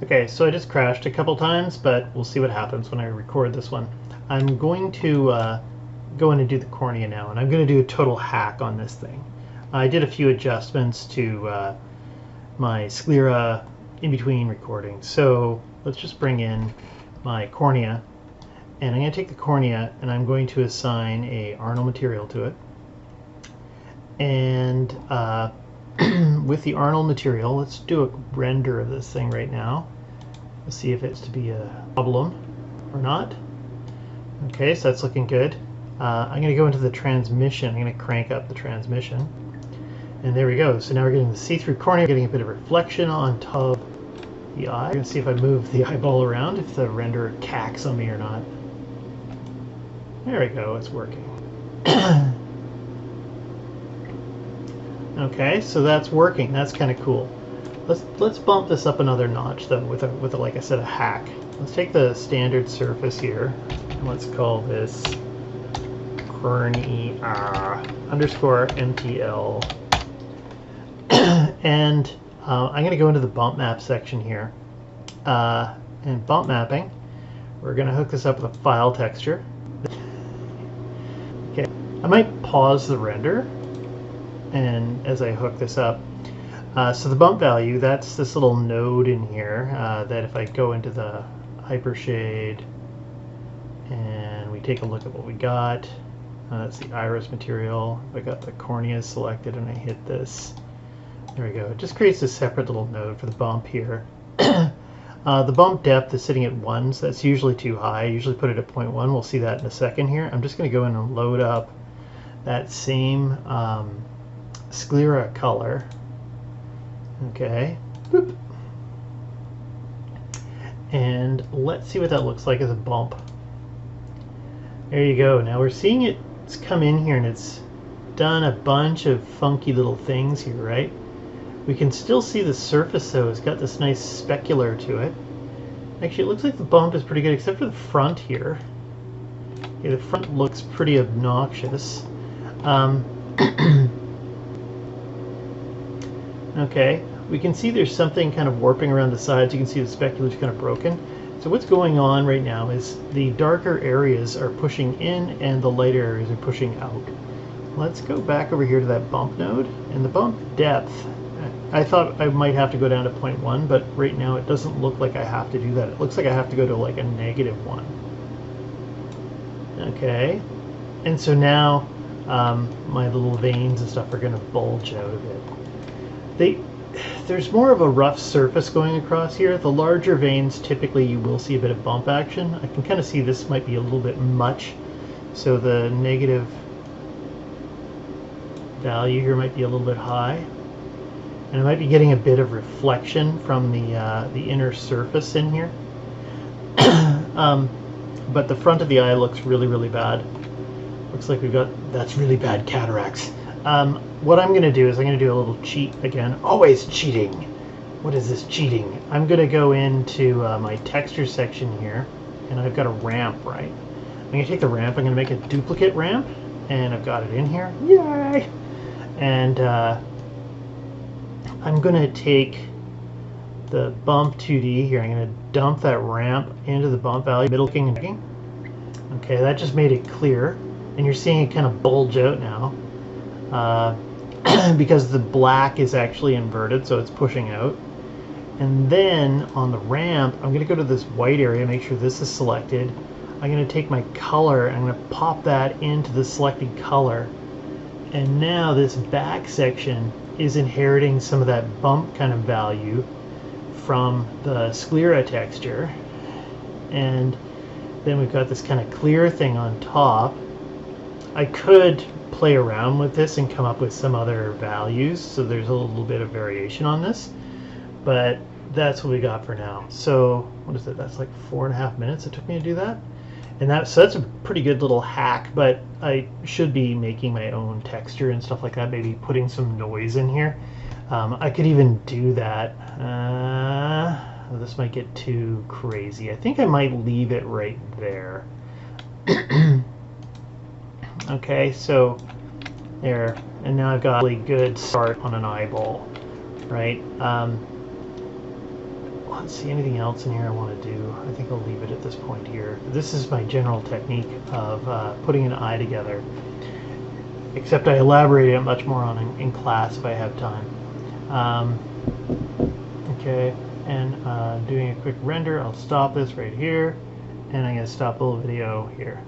Okay, so I just crashed a couple times, but we'll see what happens when I record this one. I'm going to go in and do the cornea now, and I'm going to do a total hack on this thing. I did a few adjustments to my sclera in between recordings. So let's just bring in my cornea, and I'm going to take the cornea and I'm going to assign a Arnold material to it. And with the Arnold material, let's do a render of this thing right now. Let's see if it's to be a problem or not. Okay, so that's looking good. I'm going to go into the transmission. I'm going to crank up the transmission. And there we go. So now we're getting the see-through cornea, getting a bit of reflection on top of the eye. I'm going to see if I move the eyeball around, if the render cacks on me or not. There we go, it's working. Okay, so that's working. That's kind of cool. Let's bump this up another notch though with a like I said, a hack. Let's take the standard surface here and let's call this cornea underscore MTL. And I'm going to go into the bump map section here. And bump mapping, we're going to hook this up with a file texture. Okay, I might pause the render and as I hook this up. So the bump value, that's this little node in here that if I go into the hypershade and we take a look at what we got, that's the iris material. I got the cornea selected and I hit this. There we go. It just creates a separate little node for the bump here. The bump depth is sitting at 1, so that's usually too high. I usually put it at 0.1. We'll see that in a second here. I'm just going to go in and load up that same sclera color. Okay. Boop. And let's see what that looks like as a bump. There you go. Now we're seeing it's come in here and it's done a bunch of funky little things here, right? We can still see the surface though. It's got this nice specular to it. Actually, it looks like the bump is pretty good except for the front here. Okay, the front looks pretty obnoxious. Okay, we can see there's something kind of warping around the sides. You can see the specular's kind of broken. So what's going on right now is the darker areas are pushing in and the lighter areas are pushing out. Let's go back over here to that bump node, and the bump depth, I thought I might have to go down to 0.1, but right now it doesn't look like I have to do that. It looks like I have to go to like a -1. Okay, and so now my little veins and stuff are going to bulge out a bit. There's more of a rough surface going across here. The larger veins, typically you will see a bit of bump action. I can kind of see this might be a little bit much, so the negative value here might be a little bit high. And I might be getting a bit of reflection from the inner surface in here. But the front of the eye looks really, really bad. Looks like that's really bad cataracts. What I'm going to do is I'm going to do a little cheat again. Always cheating. What is this cheating? I'm going to go into my texture section here, and I've got a ramp, right? I'm going to take the ramp, I'm going to make a duplicate ramp, and I've got it in here. Yay! And I'm going to take the bump 2D here. I'm going to dump that ramp into the bump value, middle looking and looking. Okay, that just made it clear, and you're seeing it kind of bulge out now. Because the black is actually inverted, so it's pushing out. And then on the ramp, I'm going to go to this white area, make sure this is selected. I'm going to take my color, I'm going to pop that into the selected color. And now this back section is inheriting some of that bump kind of value from the sclera texture. And then we've got this kind of clear thing on top. I could play around with this and come up with some other values, so there's a little bit of variation on this, but that's what we got for now. So what is it? That's like 4.5 minutes it took me to do that, and so that's a pretty good little hack. But I should be making my own texture and stuff like that, maybe putting some noise in here. I could even do that. This might get too crazy. I think I might leave it right there. Okay, so there, and now I've got a really good start on an eyeball, right? let's see, anything else in here I want to do? I think I'll leave it at this point here. This is my general technique of putting an eye together, except I elaborate it much more on in class if I have time. Okay, and doing a quick render, I'll stop this right here, and I'm going to stop the little video here.